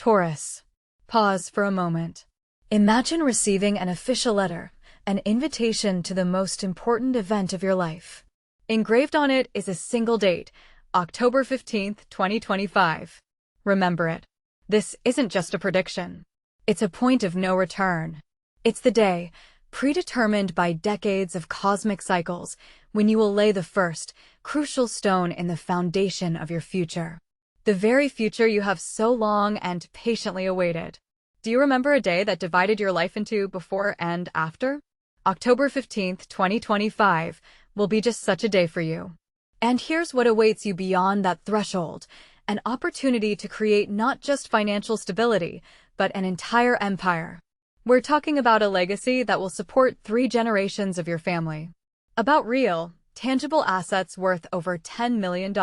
Taurus. Pause for a moment. Imagine receiving an official letter, an invitation to the most important event of your life. Engraved on it is a single date, October 15th, 2025. Remember it. This isn't just a prediction. It's a point of no return. It's the day, predetermined by decades of cosmic cycles, when you will lay the first, crucial stone in the foundation of your future. The very future you have so long and patiently awaited. Do you remember a day that divided your life into before and after? October 15th, 2025 will be just such a day for you. And here's what awaits you beyond that threshold: an opportunity to create not just financial stability, but an entire empire. We're talking about a legacy that will support 3 generations of your family. About real, tangible assets worth over $10 million.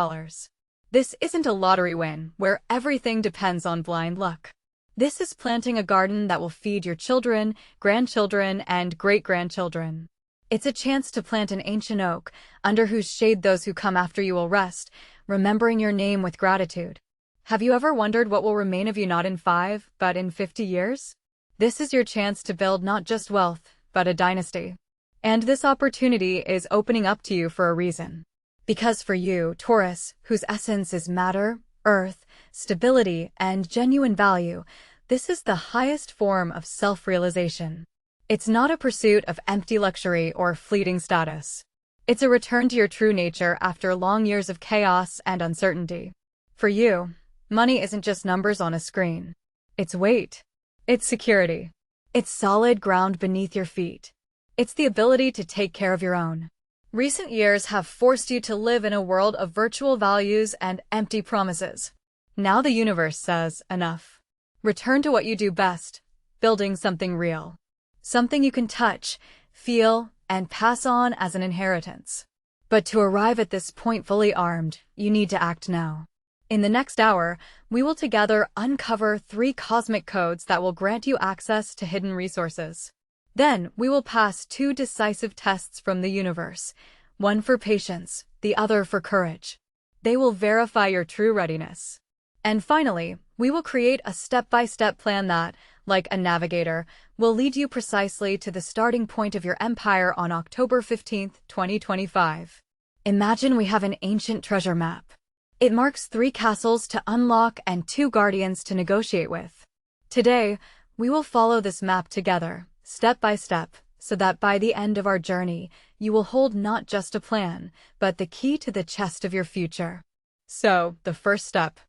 This isn't a lottery win where everything depends on blind luck. This is planting a garden that will feed your children, grandchildren, and great-grandchildren. It's a chance to plant an ancient oak, under whose shade those who come after you will rest, remembering your name with gratitude. Have you ever wondered what will remain of you not in 5, but in 50 years? This is your chance to build not just wealth, but a dynasty. And this opportunity is opening up to you for a reason. Because for you, Taurus, whose essence is matter, earth, stability, and genuine value, this is the highest form of self-realization. It's not a pursuit of empty luxury or fleeting status. It's a return to your true nature after long years of chaos and uncertainty. For you, money isn't just numbers on a screen. It's weight. It's security. It's solid ground beneath your feet. It's the ability to take care of your own. Recent years have forced you to live in a world of virtual values and empty promises. Now the universe says, enough. Return to what you do best, building something real. Something you can touch, feel, and pass on as an inheritance. But to arrive at this point fully armed, you need to act now. In the next hour, we will together uncover 3 cosmic codes that will grant you access to hidden resources. Then, we will pass 2 decisive tests from the universe, one for patience, the other for courage. They will verify your true readiness. And finally, we will create a step-by-step plan that, like a navigator, will lead you precisely to the starting point of your empire on October 15th, 2025. Imagine we have an ancient treasure map. It marks 3 castles to unlock and 2 guardians to negotiate with. Today, we will follow this map together, step by step, so that by the end of our journey, you will hold not just a plan, but the key to the chest of your future. So, the first step.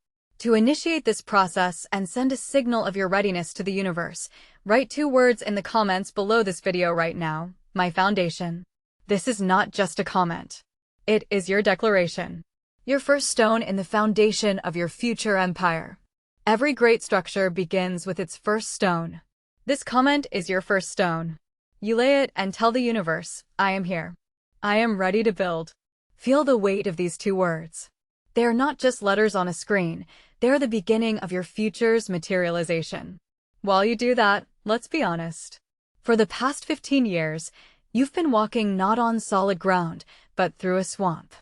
To initiate this process and send a signal of your readiness to the universe, write 2 words in the comments below this video right now: my foundation. This is not just a comment. It is your declaration. Your first stone in the foundation of your future empire. Every great structure begins with its first stone. This comment is your first stone. You lay it and tell the universe, I am here. I am ready to build. Feel the weight of these 2 words. They are not just letters on a screen, they are the beginning of your future's materialization. While you do that, let's be honest. For the past 15 years, you've been walking not on solid ground, but through a swamp.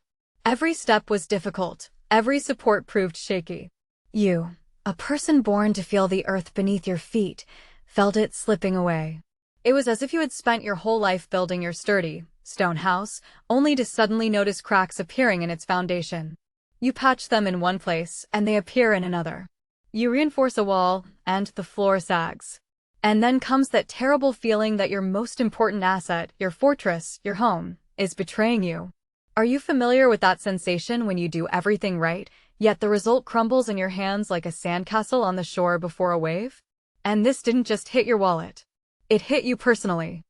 Every step was difficult, every support proved shaky. You, a person born to feel the earth beneath your feet, felt it slipping away. It was as if you had spent your whole life building your sturdy, stone house, only to suddenly notice cracks appearing in its foundation. You patch them in one place, and they appear in another. You reinforce a wall, and the floor sags. And then comes that terrible feeling that your most important asset, your fortress, your home, is betraying you. Are you familiar with that sensation when you do everything right, yet the result crumbles in your hands like a sandcastle on the shore before a wave? And this didn't just hit your wallet. It hit you personally.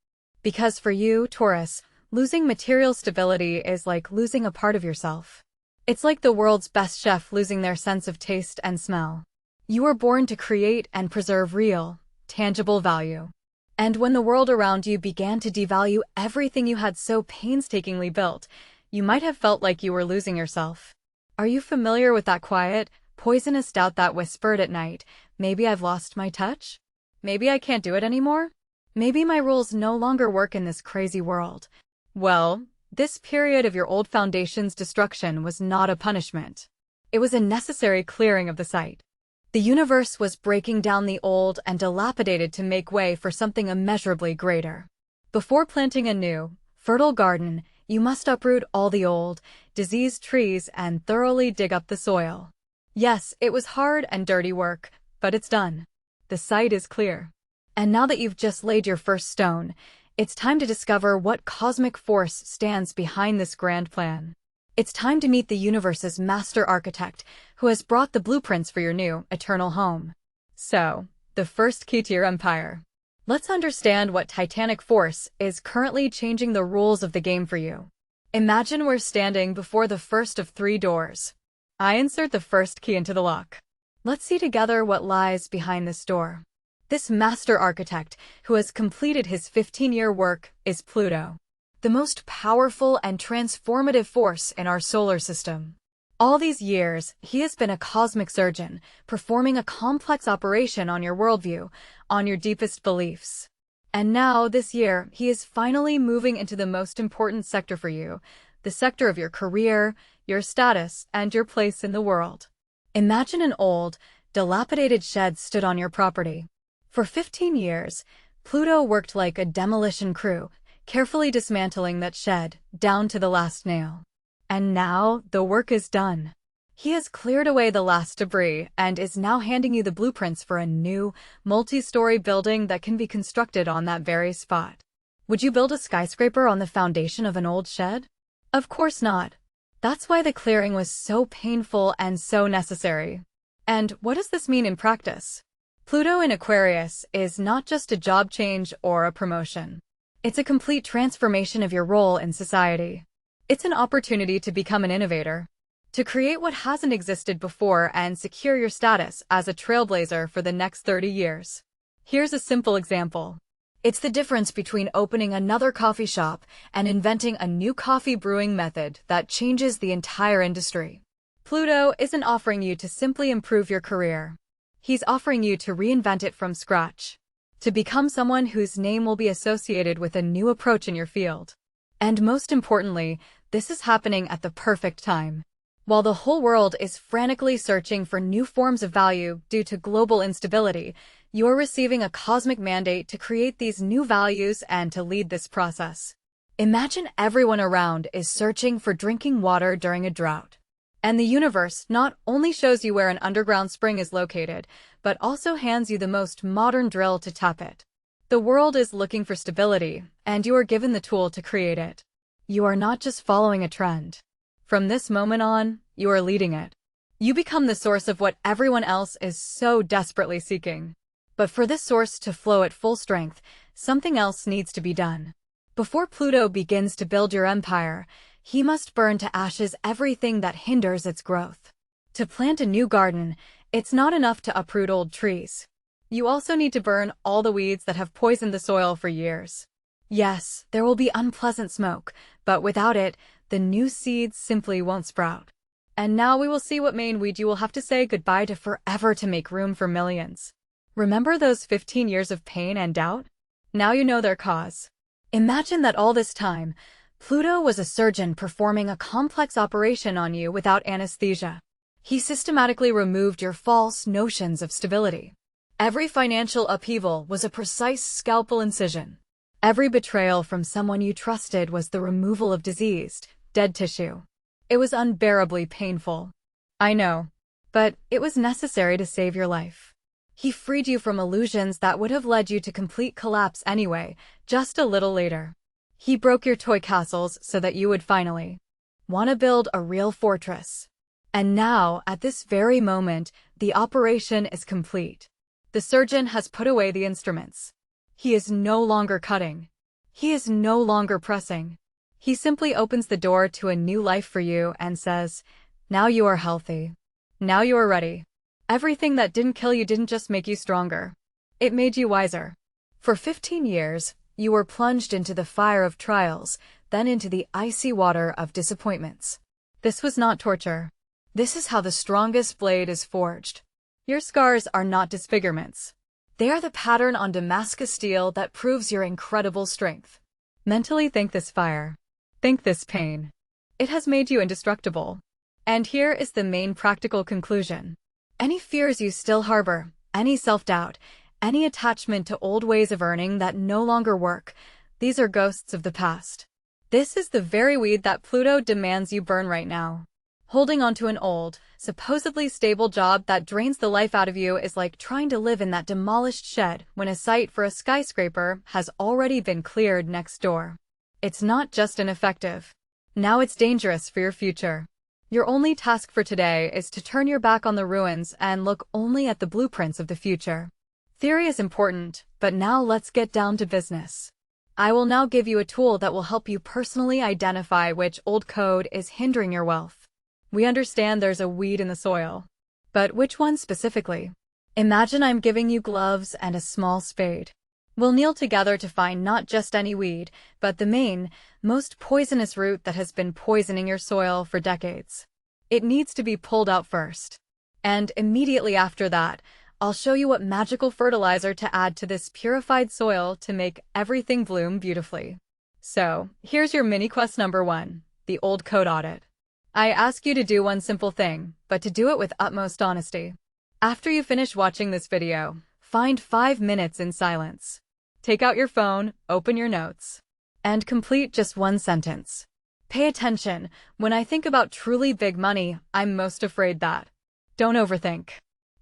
Because for you, Taurus, losing material stability is like losing a part of yourself. It's like the world's best chef losing their sense of taste and smell. You were born to create and preserve real, tangible value. And when the world around you began to devalue everything you had so painstakingly built, you might have felt like you were losing yourself. Are you familiar with that quiet, poisonous doubt that whispered at night, maybe I've lost my touch? Maybe I can't do it anymore? Maybe my rules no longer work in this crazy world. Well, this period of your old foundation's destruction was not a punishment. It was a necessary clearing of the site. The universe was breaking down the old and dilapidated to make way for something immeasurably greater. Before planting a new, fertile garden, you must uproot all the old, diseased trees and thoroughly dig up the soil. Yes, it was hard and dirty work, but it's done. The site is clear. And now that you've just laid your first stone, it's time to discover what cosmic force stands behind this grand plan. It's time to meet the universe's master architect, who has brought the blueprints for your new, eternal home. So, the first key to your empire. Let's understand what titanic force is currently changing the rules of the game for you. Imagine we're standing before the first of 3 doors. I insert the first key into the lock. Let's see together what lies behind this door. This master architect, who has completed his 15-year work, is Pluto, the most powerful and transformative force in our solar system. All these years, he has been a cosmic surgeon, performing a complex operation on your worldview, on your deepest beliefs. And now, this year, he is finally moving into the most important sector for you, the sector of your career, your status, and your place in the world. Imagine an old, dilapidated shed stood on your property. For 15 years, Pluto worked like a demolition crew, carefully dismantling that shed, down to the last nail. And now, the work is done. He has cleared away the last debris and is now handing you the blueprints for a new, multi-story building that can be constructed on that very spot. Would you build a skyscraper on the foundation of an old shed? Of course not. That's why the clearing was so painful and so necessary. And what does this mean in practice? Pluto in Aquarius is not just a job change or a promotion. It's a complete transformation of your role in society. It's an opportunity to become an innovator, to create what hasn't existed before and secure your status as a trailblazer for the next 30 years. Here's a simple example. It's the difference between opening another coffee shop and inventing a new coffee brewing method that changes the entire industry. Pluto isn't offering you to simply improve your career. He's offering you to reinvent it from scratch, to become someone whose name will be associated with a new approach in your field. And most importantly, this is happening at the perfect time. While the whole world is frantically searching for new forms of value due to global instability, you're receiving a cosmic mandate to create these new values and to lead this process. Imagine everyone around is searching for drinking water during a drought. And the universe not only shows you where an underground spring is located, but also hands you the most modern drill to tap it. The world is looking for stability, and you are given the tool to create it. You are not just following a trend. From this moment on, you are leading it. You become the source of what everyone else is so desperately seeking. But for this source to flow at full strength, something else needs to be done. Before Pluto begins to build your empire, he must burn to ashes everything that hinders its growth. To plant a new garden, it's not enough to uproot old trees. You also need to burn all the weeds that have poisoned the soil for years. Yes, there will be unpleasant smoke, but without it, the new seeds simply won't sprout. And now we will see what main weed you will have to say goodbye to forever to make room for millions. Remember those 15 years of pain and doubt? Now you know their cause. Imagine that all this time, Pluto was a surgeon performing a complex operation on you without anesthesia. He systematically removed your false notions of stability. Every financial upheaval was a precise scalpel incision. Every betrayal from someone you trusted was the removal of diseased, dead tissue. It was unbearably painful. I know, but it was necessary to save your life. He freed you from illusions that would have led you to complete collapse anyway, just a little later. He broke your toy castles so that you would finally want to build a real fortress. And now, at this very moment, the operation is complete. The surgeon has put away the instruments. He is no longer cutting. He is no longer pressing. He simply opens the door to a new life for you and says, "Now you are healthy. Now you are ready." Everything that didn't kill you didn't just make you stronger. It made you wiser. For 15 years, you were plunged into the fire of trials, then into the icy water of disappointments. This was not torture. This is how the strongest blade is forged. Your scars are not disfigurements. They are the pattern on Damascus steel that proves your incredible strength. Mentally think this fire. Think this pain. It has made you indestructible. And here is the main practical conclusion. Any fears you still harbor, any self-doubt, any attachment to old ways of earning that no longer work, these are ghosts of the past. This is the very weed that Pluto demands you burn right now. Holding onto an old, supposedly stable job that drains the life out of you is like trying to live in that demolished shed when a site for a skyscraper has already been cleared next door. It's not just ineffective. Now it's dangerous for your future. Your only task for today is to turn your back on the ruins and look only at the blueprints of the future. Theory is important, but now let's get down to business. I will now give you a tool that will help you personally identify which old code is hindering your wealth. We understand there's a weed in the soil. But which one specifically? Imagine I'm giving you gloves and a small spade. We'll kneel together to find not just any weed, but the main, most poisonous root that has been poisoning your soil for decades. It needs to be pulled out first. And immediately after that, I'll show you what magical fertilizer to add to this purified soil to make everything bloom beautifully. So, here's your mini quest number 1, the old code audit. I ask you to do one simple thing, but to do it with utmost honesty. After you finish watching this video, find 5 minutes in silence. Take out your phone, open your notes, and complete just one sentence. Pay attention. When I think about truly big money, I'm most afraid that. Don't overthink.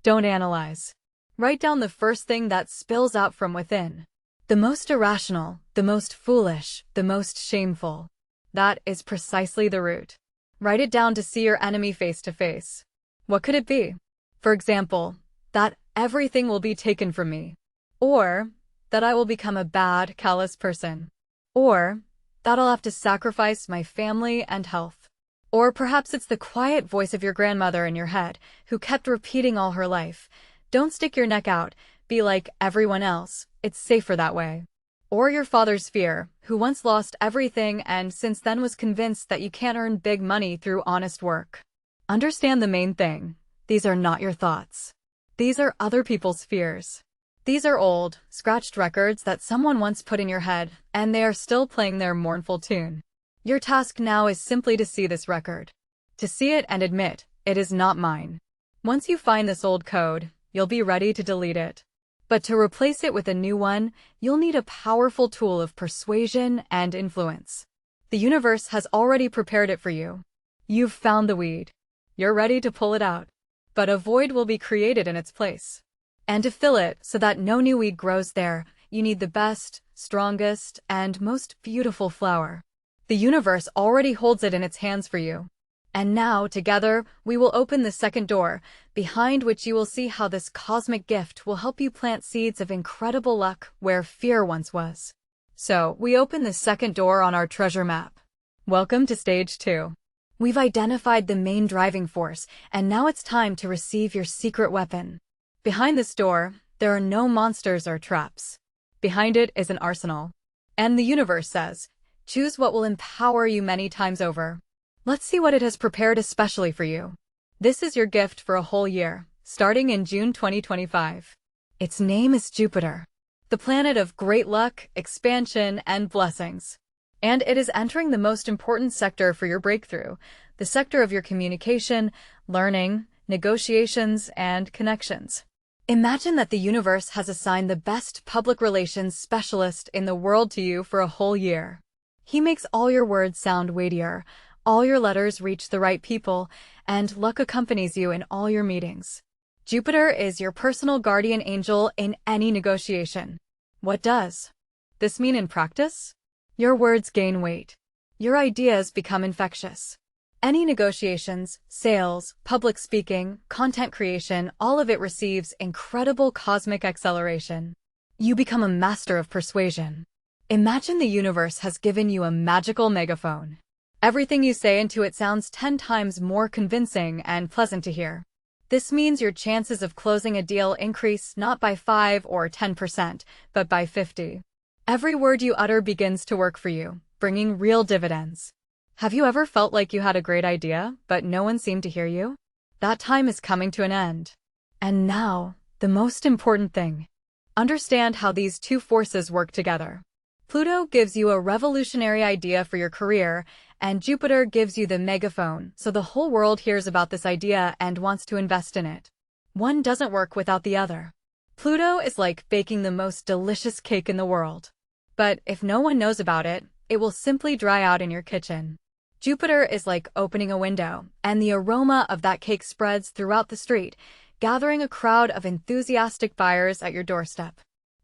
Don't analyze. Write down the first thing that spills out from within. The most irrational, the most foolish, the most shameful. That is precisely the root. Write it down to see your enemy face to face. What could it be? For example, that everything will be taken from me. Or, that I will become a bad, callous person. Or, that I'll have to sacrifice my family and health. Or perhaps it's the quiet voice of your grandmother in your head, who kept repeating all her life, "Don't stick your neck out, be like everyone else, it's safer that way." Or your father's fear, who once lost everything and since then was convinced that you can't earn big money through honest work. Understand the main thing. These are not your thoughts. These are other people's fears. These are old, scratched records that someone once put in your head, and they are still playing their mournful tune. Your task now is simply to see this record. To see it and admit, it is not mine. Once you find this old code, you'll be ready to delete it. But to replace it with a new one, you'll need a powerful tool of persuasion and influence. The universe has already prepared it for you. You've found the weed. You're ready to pull it out. But a void will be created in its place. And to fill it so that no new weed grows there, you need the best, strongest, and most beautiful flower. The universe already holds it in its hands for you. And now, together, we will open the second door, behind which you will see how this cosmic gift will help you plant seeds of incredible luck where fear once was. So, we open the second door on our treasure map. Welcome to Stage 2. We've identified the main driving force, and now it's time to receive your secret weapon. Behind this door, there are no monsters or traps. Behind it is an arsenal. And the universe says, choose what will empower you many times over. Let's see what it has prepared especially for you. This is your gift for a whole year, starting in June 2025. Its name is Jupiter, the planet of great luck, expansion, and blessings. And it is entering the most important sector for your breakthrough, the sector of your communication, learning, negotiations, and connections. Imagine that the universe has assigned the best public relations specialist in the world to you for a whole year. He makes all your words sound weightier, all your letters reach the right people, and luck accompanies you in all your meetings. Jupiter is your personal guardian angel in any negotiation. What does this mean in practice? Your words gain weight. Your ideas become infectious. Any negotiations, sales, public speaking, content creation, all of it receives incredible cosmic acceleration. You become a master of persuasion. Imagine the universe has given you a magical megaphone. Everything you say into it sounds 10 times more convincing and pleasant to hear. This means your chances of closing a deal increase not by 5 or 10%, but by 50. Every word you utter begins to work for you, bringing real dividends. Have you ever felt like you had a great idea, but no one seemed to hear you? That time is coming to an end. And now, the most important thing. Understand how these two forces work together. Pluto gives you a revolutionary idea for your career, and Jupiter gives you the megaphone, so the whole world hears about this idea and wants to invest in it. One doesn't work without the other. Pluto is like baking the most delicious cake in the world. But if no one knows about it, it will simply dry out in your kitchen. Jupiter is like opening a window, and the aroma of that cake spreads throughout the street, gathering a crowd of enthusiastic buyers at your doorstep.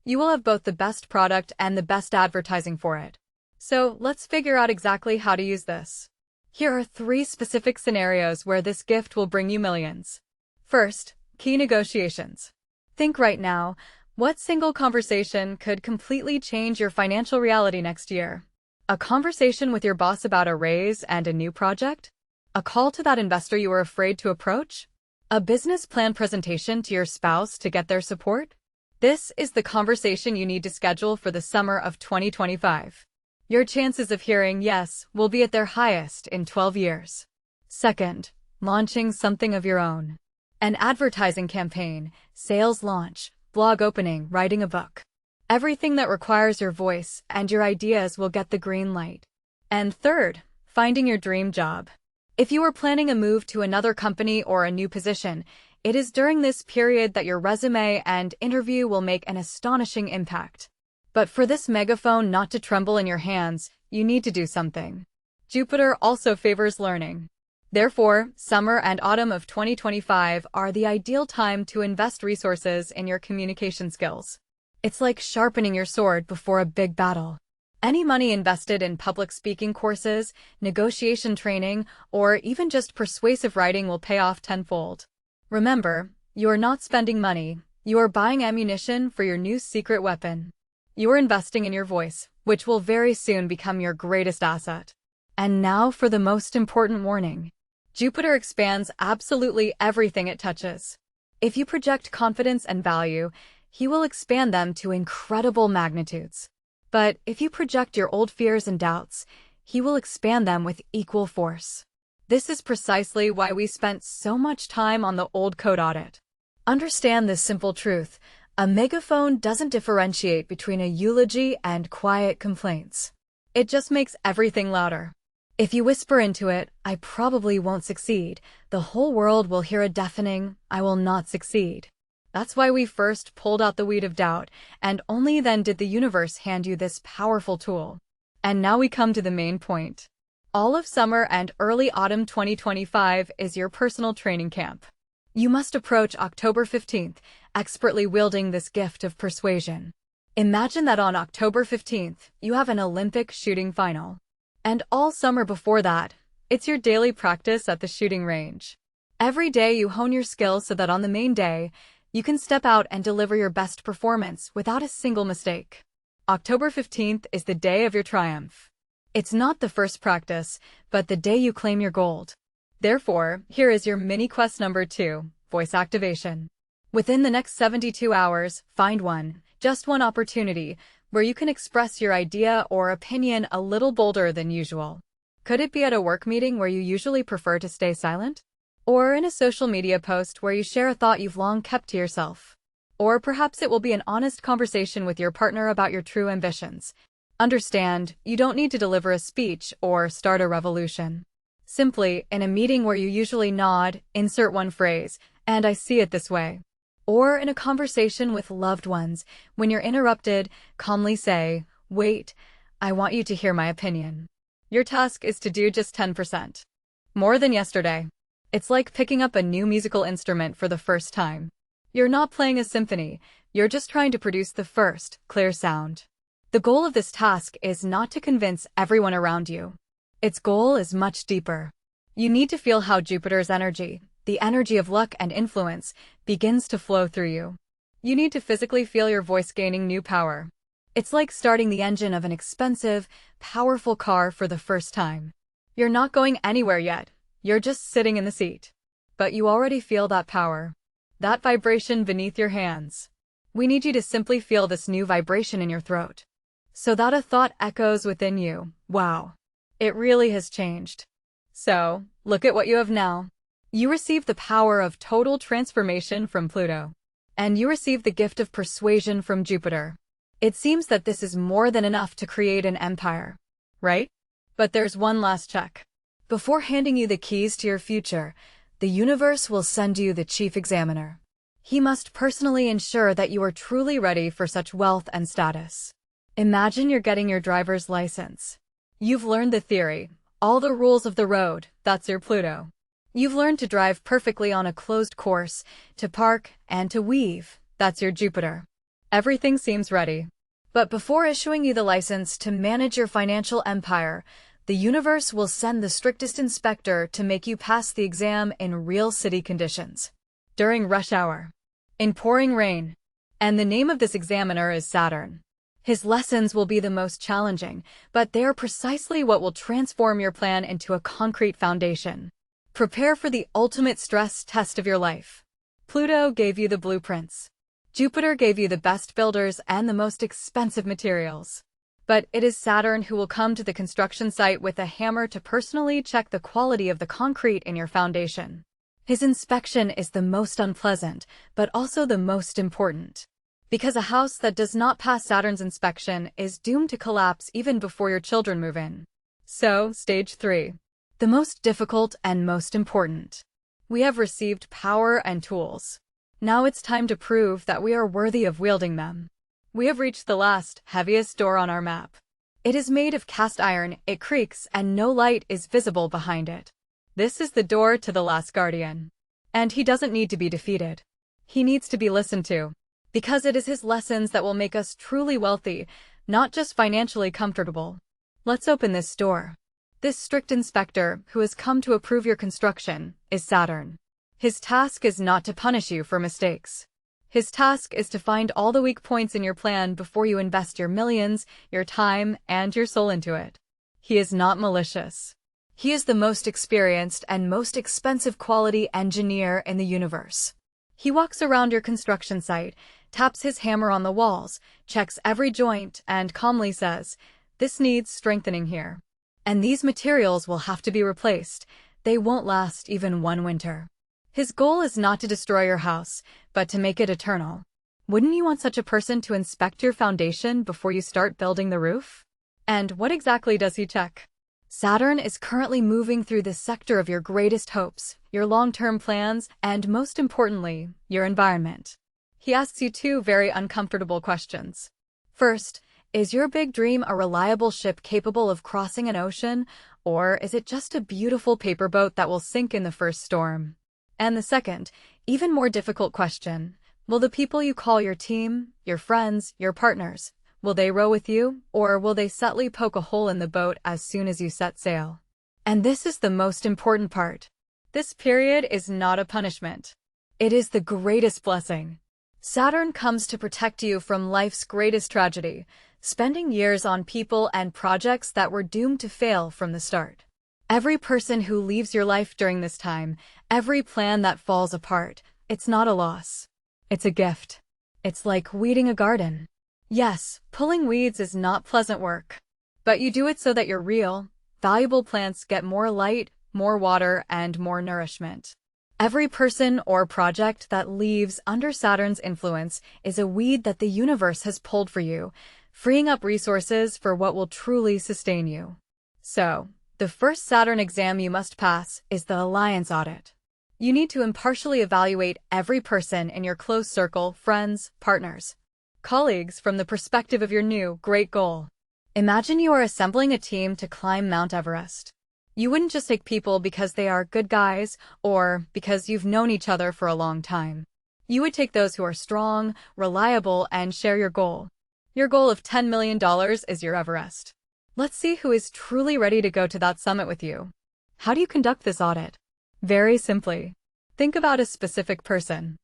You will have both the best product and the best advertising for it. So let's figure out exactly how to use this. Here are 3 specific scenarios where this gift will bring you millions. First, key negotiations. Think right now, what single conversation could completely change your financial reality next year? A conversation with your boss about a raise and a new project? A call to that investor you were afraid to approach? A business plan presentation to your spouse to get their support? This is the conversation you need to schedule for the summer of 2025. Your chances of hearing yes will be at their highest in 12 years. Second, launching something of your own. An advertising campaign, sales launch, blog opening, writing a book. Everything that requires your voice and your ideas will get the green light. And third, finding your dream job. If you are planning a move to another company or a new position, it is during this period that your resume and interview will make an astonishing impact. But for this megaphone not to tremble in your hands, you need to do something. Jupiter also favors learning. Therefore, summer and autumn of 2025 are the ideal time to invest resources in your communication skills. It's like sharpening your sword before a big battle. Any money invested in public speaking courses, negotiation training, or even just persuasive writing will pay off tenfold. Remember, you are not spending money, you are buying ammunition for your new secret weapon. You are investing in your voice, which will very soon become your greatest asset. And now for the most important warning. Jupiter expands absolutely everything it touches. If you project confidence and value, he will expand them to incredible magnitudes. But if you project your old fears and doubts, he will expand them with equal force. This is precisely why we spent so much time on the old code audit. Understand this simple truth. A megaphone doesn't differentiate between a eulogy and quiet complaints. It just makes everything louder. If you whisper into it, "I probably won't succeed," the whole world will hear a deafening, "I will not succeed." That's why we first pulled out the weed of doubt, and only then did the universe hand you this powerful tool. And now we come to the main point. All of summer and early autumn 2025 is your personal training camp. You must approach October 15th, expertly wielding this gift of persuasion. Imagine that on October 15th, you have an Olympic shooting final. And all summer before that, it's your daily practice at the shooting range. Every day you hone your skills so that on the main day, you can step out and deliver your best performance without a single mistake. October 15th is the day of your triumph. It's not the first practice, but the day you claim your gold. Therefore, here is your mini quest number 2, voice activation. Within the next 72 hours, find just one opportunity where you can express your idea or opinion a little bolder than usual. Could it be at a work meeting where you usually prefer to stay silent? Or in a social media post where you share a thought you've long kept to yourself? Or perhaps it will be an honest conversation with your partner about your true ambitions. Understand, you don't need to deliver a speech or start a revolution. Simply, in a meeting where you usually nod, insert one phrase, "and I see it this way." Or in a conversation with loved ones, when you're interrupted, calmly say, "Wait, I want you to hear my opinion." Your task is to do just 10% more than yesterday. It's like picking up a new musical instrument for the first time. You're not playing a symphony, you're just trying to produce the first, clear sound. The goal of this task is not to convince everyone around you. Its goal is much deeper. You need to feel how Jupiter's energy, the energy of luck and influence, begins to flow through you. You need to physically feel your voice gaining new power. It's like starting the engine of an expensive, powerful car for the first time. You're not going anywhere yet, you're just sitting in the seat. But you already feel that power. That vibration beneath your hands. We need you to simply feel this new vibration in your throat. So that a thought echoes within you, "Wow, it really has changed." So, look at what you have now. You receive the power of total transformation from Pluto. And you receive the gift of persuasion from Jupiter. It seems that this is more than enough to create an empire, right? But there's one last check. Before handing you the keys to your future, the universe will send you the chief examiner. He must personally ensure that you are truly ready for such wealth and status. Imagine you're getting your driver's license. You've learned the theory, all the rules of the road, that's your Pluto. You've learned to drive perfectly on a closed course, to park, and to weave, that's your Jupiter. Everything seems ready. But before issuing you the license to manage your financial empire, the universe will send the strictest inspector to make you pass the exam in real city conditions. During rush hour. In pouring rain. And the name of this examiner is Saturn. His lessons will be the most challenging, but they are precisely what will transform your plan into a concrete foundation. Prepare for the ultimate stress test of your life. Pluto gave you the blueprints. Jupiter gave you the best builders and the most expensive materials. But it is Saturn who will come to the construction site with a hammer to personally check the quality of the concrete in your foundation. His inspection is the most unpleasant, but also the most important. Because a house that does not pass Saturn's inspection is doomed to collapse even before your children move in. So, stage 3. The most difficult and most important. We have received power and tools. Now it's time to prove that we are worthy of wielding them. We have reached the last, heaviest door on our map. It is made of cast iron, it creaks, and no light is visible behind it. This is the door to the last guardian. And he doesn't need to be defeated. He needs to be listened to. Because it is his lessons that will make us truly wealthy, not just financially comfortable. Let's open this door. This strict inspector, who has come to approve your construction, is Saturn. His task is not to punish you for mistakes. His task is to find all the weak points in your plan before you invest your millions, your time, and your soul into it. He is not malicious. He is the most experienced and most expensive quality engineer in the universe. He walks around your construction site, taps his hammer on the walls, checks every joint, and calmly says, "This needs strengthening here. And these materials will have to be replaced. They won't last even one winter." His goal is not to destroy your house, but to make it eternal. Wouldn't you want such a person to inspect your foundation before you start building the roof? And what exactly does he check? Saturn is currently moving through the sector of your greatest hopes, your long-term plans, and most importantly, your environment. He asks you 2 very uncomfortable questions. First, is your big dream a reliable ship capable of crossing an ocean, or is it just a beautiful paper boat that will sink in the first storm? And the second, even more difficult question, will the people you call your team, your friends, your partners, will they row with you, or will they subtly poke a hole in the boat as soon as you set sail? And this is the most important part. This period is not a punishment. It is the greatest blessing. Saturn comes to protect you from life's greatest tragedy, spending years on people and projects that were doomed to fail from the start. Every person who leaves your life during this time, every plan that falls apart, it's not a loss. It's a gift. It's like weeding a garden. Yes, pulling weeds is not pleasant work. But you do it so that your real, valuable plants get more light, more water, and more nourishment. Every person or project that leaves under Saturn's influence is a weed that the universe has pulled for you, freeing up resources for what will truly sustain you. So, the first Saturn exam you must pass is the alliance audit. You need to impartially evaluate every person in your close circle, friends, partners, colleagues from the perspective of your new, great goal. Imagine you are assembling a team to climb Mount Everest. You wouldn't just take people because they are good guys or because you've known each other for a long time. You would take those who are strong, reliable, and share your goal. Your goal of $10 million is your Everest. Let's see who is truly ready to go to that summit with you. How do you conduct this audit? Very simply. Think about a specific person.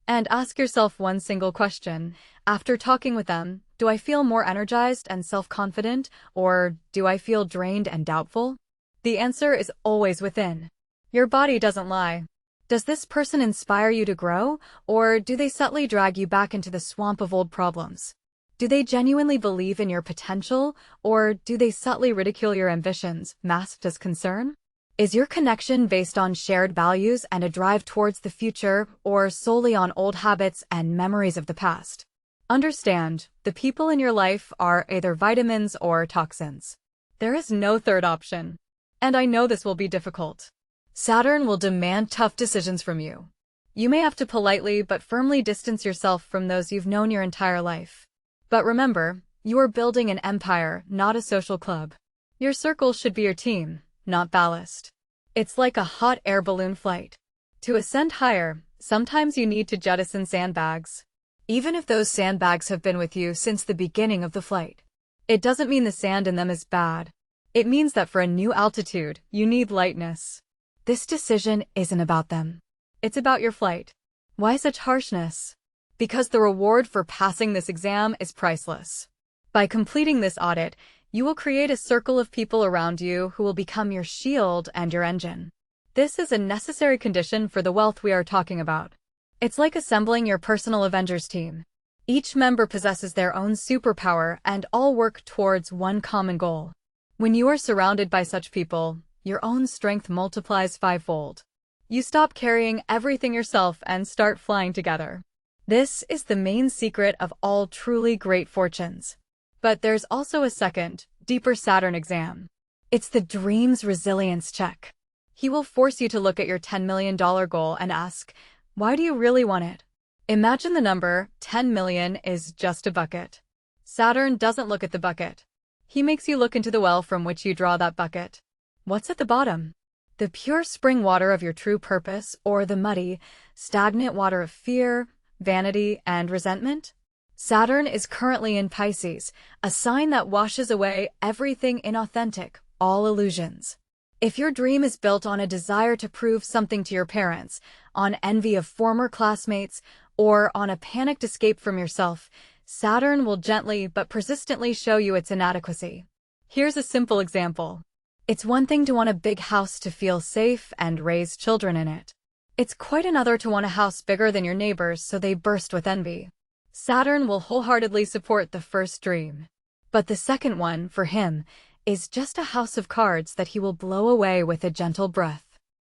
And ask yourself one single question. After talking with them, do I feel more energized and self-confident, or do I feel drained and doubtful? The answer is always within. Your body doesn't lie. Does this person inspire you to grow, or do they subtly drag you back into the swamp of old problems? Do they genuinely believe in your potential, or do they subtly ridicule your ambitions, masked as concern? Is your connection based on shared values and a drive towards the future, or solely on old habits and memories of the past? Understand, the people in your life are either vitamins or toxins. There is no third option. And I know this will be difficult. Saturn will demand tough decisions from you. You may have to politely but firmly distance yourself from those you've known your entire life. But remember, you are building an empire, not a social club. Your circle should be your team, not ballast. It's like a hot air balloon flight. To ascend higher, sometimes you need to jettison sandbags. Even if those sandbags have been with you since the beginning of the flight. It doesn't mean the sand in them is bad. It means that for a new altitude, you need lightness. This decision isn't about them. It's about your flight. Why such harshness? Because the reward for passing this exam is priceless. By completing this audit, you will create a circle of people around you who will become your shield and your engine. This is a necessary condition for the wealth we are talking about. It's like assembling your personal Avengers team. Each member possesses their own superpower and all work towards one common goal. When you are surrounded by such people, your own strength multiplies fivefold. You stop carrying everything yourself and start flying together. This is the main secret of all truly great fortunes. But there's also a second, deeper Saturn exam. It's the dream's resilience check. He will force you to look at your $10 million goal and ask, why do you really want it? Imagine the number, 10 million is just a bucket. Saturn doesn't look at the bucket. He makes you look into the well from which you draw that bucket. What's at the bottom? The pure spring water of your true purpose, or the muddy, stagnant water of fear, vanity, and resentment? Saturn is currently in Pisces, a sign that washes away everything inauthentic, all illusions. If your dream is built on a desire to prove something to your parents, on envy of former classmates, or on a panicked escape from yourself, Saturn will gently but persistently show you its inadequacy. Here's a simple example. It's one thing to want a big house to feel safe and raise children in it. It's quite another to want a house bigger than your neighbors so they burst with envy. Saturn will wholeheartedly support the first dream. But the second one, for him, is just a house of cards that he will blow away with a gentle breath.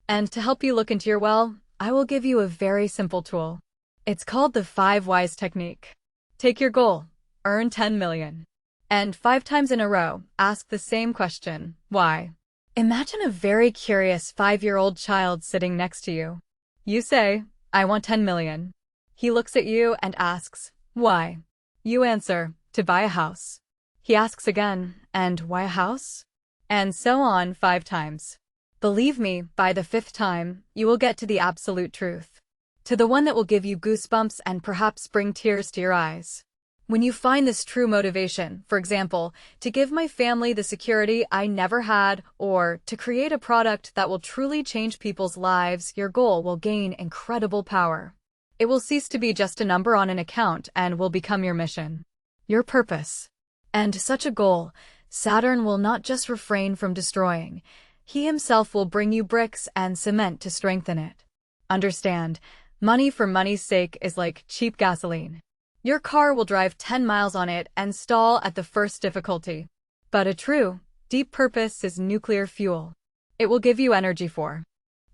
And to help you look into your well, I will give you a very simple tool. It's called the 5 Whys technique. Take your goal, earn 10 million. And 5 times in a row, ask the same question, why? Imagine a very curious 5-year-old child sitting next to you. You say, I want 10 million. He looks at you and asks, why? You answer, to buy a house. He asks again, and why a house? And so on 5 times. Believe me, by the 5th time, you will get to the absolute truth. To the one that will give you goosebumps and perhaps bring tears to your eyes. When you find this true motivation, for example, to give my family the security I never had, or to create a product that will truly change people's lives, your goal will gain incredible power. It will cease to be just a number on an account and will become your mission. Your purpose. And such a goal, Saturn will not just refrain from destroying. He himself will bring you bricks and cement to strengthen it. Understand, money for money's sake is like cheap gasoline. Your car will drive 10 miles on it and stall at the first difficulty. But a true, deep purpose is nuclear fuel. It will give you energy for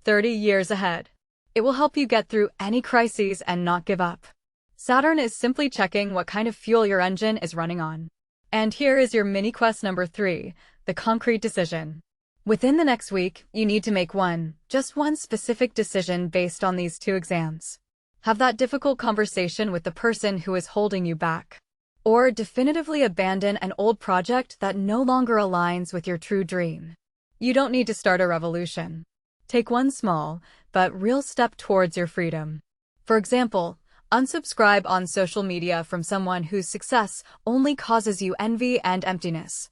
30 years ahead. It will help you get through any crises and not give up. Saturn is simply checking what kind of fuel your engine is running on. And here is your mini quest number 3, the concrete decision. Within the next week, you need to make just one specific decision based on these 2 exams. Have that difficult conversation with the person who is holding you back. Or definitively abandon an old project that no longer aligns with your true dream. You don't need to start a revolution. Take one small, but real step towards your freedom. For example, unsubscribe on social media from someone whose success only causes you envy and emptiness.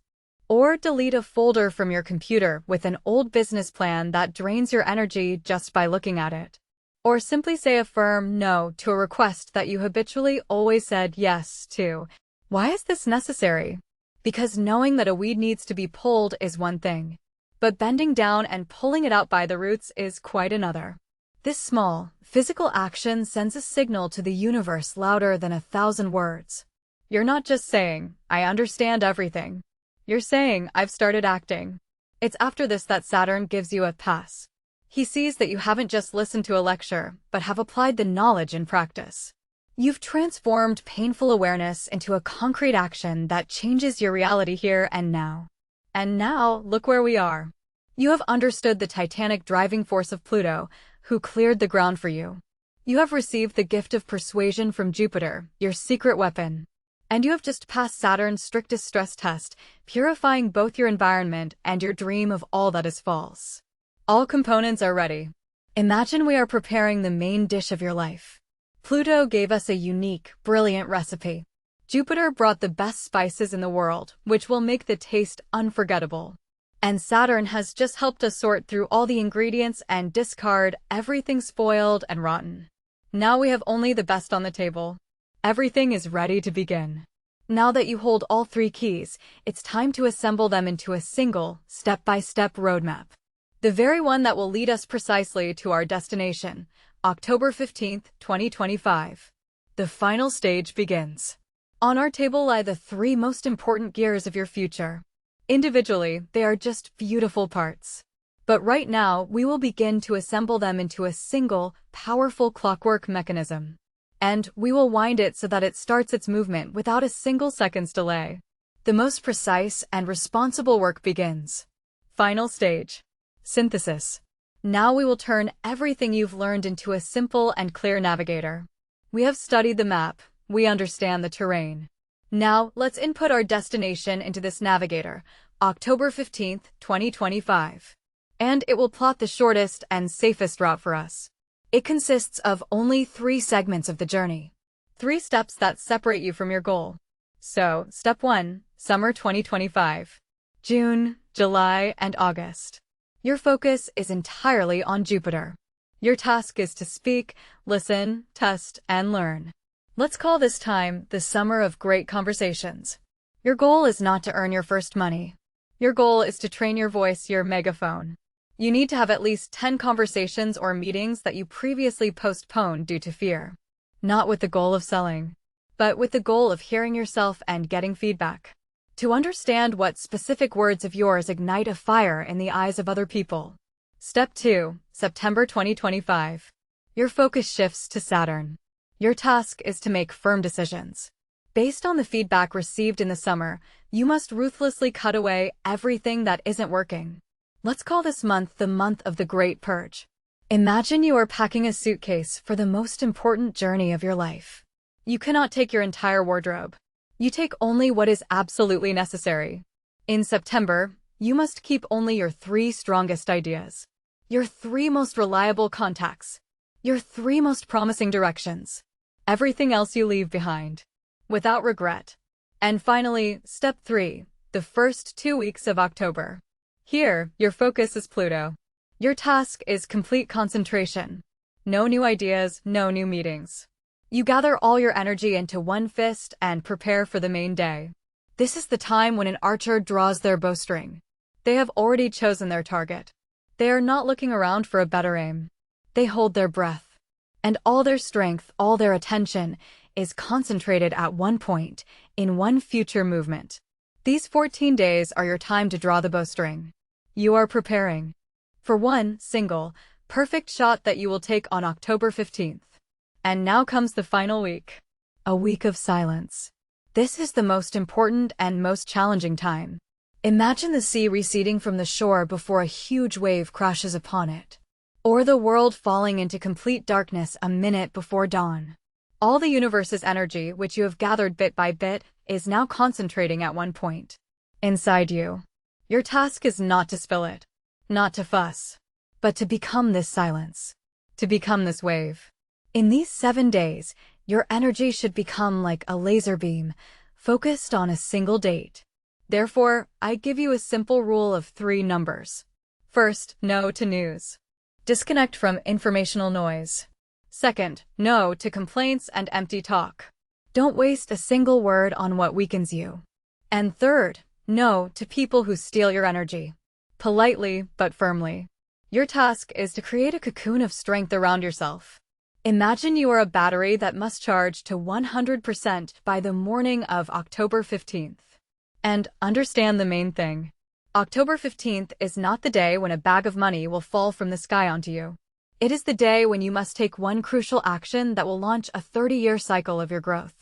Or delete a folder from your computer with an old business plan that drains your energy just by looking at it. Or simply say a firm no to a request that you habitually always said yes to. Why is this necessary? Because knowing that a weed needs to be pulled is one thing, but bending down and pulling it out by the roots is quite another. This small, physical action sends a signal to the universe louder than 1,000 words. You're not just saying, I understand everything. You're saying, I've started acting. It's after this that Saturn gives you a pass. He sees that you haven't just listened to a lecture, but have applied the knowledge in practice. You've transformed painful awareness into a concrete action that changes your reality here and now. And now, look where we are. You have understood the titanic driving force of Pluto, who cleared the ground for you. You have received the gift of persuasion from Jupiter, your secret weapon. And you have just passed Saturn's strictest stress test, purifying both your environment and your dream of all that is false. All components are ready. Imagine we are preparing the main dish of your life. Pluto gave us a unique, brilliant recipe. Jupiter brought the best spices in the world, which will make the taste unforgettable. And Saturn has just helped us sort through all the ingredients and discard everything spoiled and rotten. Now we have only the best on the table. Everything is ready to begin. Now that you hold all three keys, it's time to assemble them into a single, step-by-step roadmap. The very one that will lead us precisely to our destination, October 15th, 2025. The final stage begins. On our table lie the three most important gears of your future. Individually, they are just beautiful parts. But right now, we will begin to assemble them into a single, powerful clockwork mechanism. And we will wind it so that it starts its movement without a single second's delay. The most precise and responsible work begins. Final stage. Synthesis. Now we will turn everything you've learned into a simple and clear navigator. We have studied the map. We understand the terrain. Now, let's input our destination into this navigator, October 15th, 2025. And it will plot the shortest and safest route for us. It consists of only 3 segments of the journey. 3 steps that separate you from your goal. So, Step 1, Summer 2025. June, July, and August. Your focus is entirely on Jupiter. Your task is to speak, listen, test, and learn. Let's call this time the summer of great conversations. Your goal is not to earn your first money. Your goal is to train your voice, your megaphone. You need to have at least 10 conversations or meetings that you previously postponed due to fear. Not with the goal of selling, but with the goal of hearing yourself and getting feedback. To understand what specific words of yours ignite a fire in the eyes of other people. Step 2, September 2025. Your focus shifts to Saturn. Your task is to make firm decisions. Based on the feedback received in the summer, you must ruthlessly cut away everything that isn't working. Let's call this month the month of the Great Purge. Imagine you are packing a suitcase for the most important journey of your life. You cannot take your entire wardrobe. You take only what is absolutely necessary. In September, you must keep only your 3 strongest ideas, your 3 most reliable contacts, your 3 most promising directions. Everything else you leave behind, without regret. And finally, Step 3, the first 2 weeks of October. Here, your focus is Pluto. Your task is complete concentration. No new ideas, no new meetings. You gather all your energy into one fist and prepare for the main day. This is the time when an archer draws their bowstring. They have already chosen their target. They are not looking around for a better aim. They hold their breath. And all their strength, all their attention, is concentrated at one point, in one future movement. These 14 days are your time to draw the bowstring. You are preparing for one single, perfect shot that you will take on October 15th. And now comes the final week. A week of silence. This is the most important and most challenging time. Imagine the sea receding from the shore before a huge wave crashes upon it. Or the world falling into complete darkness a minute before dawn. All the universe's energy, which you have gathered bit by bit, is now concentrating at one point. Inside you. Your task is not to spill it. Not to fuss. But to become this silence. To become this wave. In these 7 days, your energy should become like a laser beam, focused on a single date. Therefore, I give you a simple rule of 3 numbers. First, no to news. Disconnect from informational noise. Second, no to complaints and empty talk. Don't waste a single word on what weakens you. And third, no to people who steal your energy. Politely, but firmly. Your task is to create a cocoon of strength around yourself. Imagine you are a battery that must charge to 100% by the morning of October 15th. And understand the main thing. October 15th is not the day when a bag of money will fall from the sky onto you. It is the day when you must take one crucial action that will launch a 30-year cycle of your growth.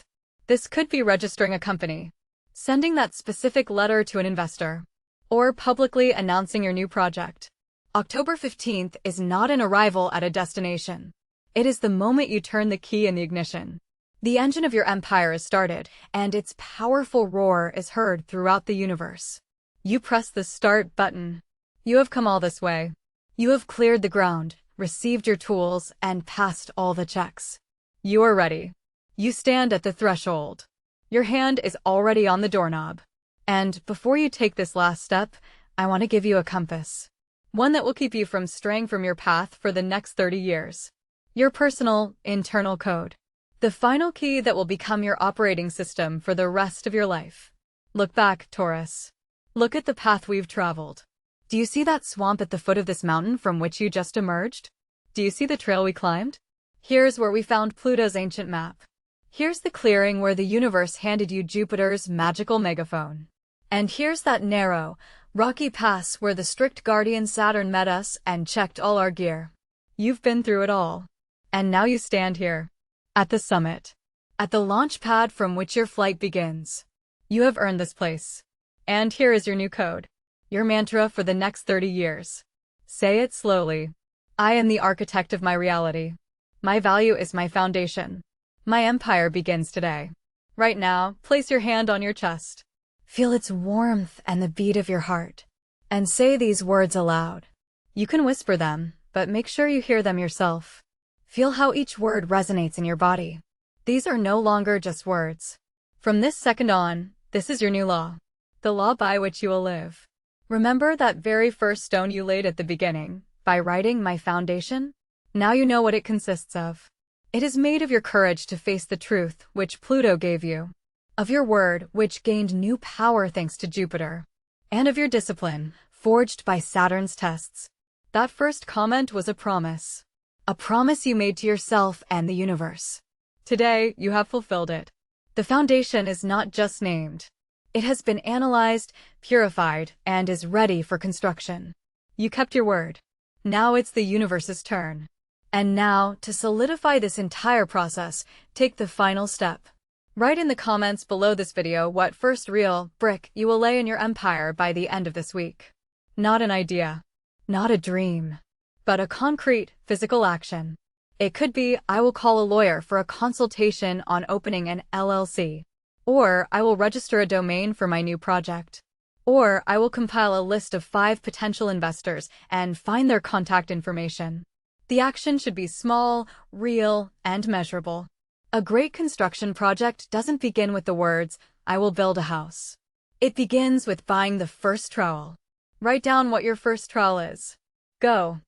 This could be registering a company, sending that specific letter to an investor, or publicly announcing your new project. October 15th is not an arrival at a destination. It is the moment you turn the key in the ignition. The engine of your empire is started, and its powerful roar is heard throughout the universe. You press the start button. You have come all this way. You have cleared the ground, received your tools, and passed all the checks. You are ready. You stand at the threshold. Your hand is already on the doorknob. And before you take this last step, I want to give you a compass. One that will keep you from straying from your path for the next 30 years. Your personal, internal code. The final key that will become your operating system for the rest of your life. Look back, Taurus. Look at the path we've traveled. Do you see that swamp at the foot of this mountain from which you just emerged? Do you see the trail we climbed? Here's where we found Pluto's ancient map. Here's the clearing where the universe handed you Jupiter's magical megaphone. And here's that narrow, rocky pass where the strict guardian Saturn met us and checked all our gear. You've been through it all. And now you stand here. At the summit. At the launch pad from which your flight begins. You have earned this place. And here is your new code. Your mantra for the next 30 years. Say it slowly. I am the architect of my reality. My value is my foundation. My empire begins today. Right now, place your hand on your chest. Feel its warmth and the beat of your heart. And say these words aloud. You can whisper them, but make sure you hear them yourself. Feel how each word resonates in your body. These are no longer just words. From this second on, this is your new law. The law by which you will live. Remember that very first stone you laid at the beginning, by writing my foundation? Now you know what it consists of. It is made of your courage to face the truth which Pluto gave you. Of your word, which gained new power thanks to Jupiter. And of your discipline, forged by Saturn's tests. That first comment was a promise. A promise you made to yourself and the universe. Today, you have fulfilled it. The foundation is not just named. It has been analyzed, purified, and is ready for construction. You kept your word. Now it's the universe's turn. And now, to solidify this entire process, take the final step. Write in the comments below this video what first real brick you will lay in your empire by the end of this week. Not an idea. Not a dream. But a concrete, physical action. It could be, I will call a lawyer for a consultation on opening an LLC. Or, I will register a domain for my new project. Or, I will compile a list of 5 potential investors and find their contact information. The action should be small, real, and measurable. A great construction project doesn't begin with the words, I will build a house. It begins with buying the first trowel. Write down what your first trowel is. Go.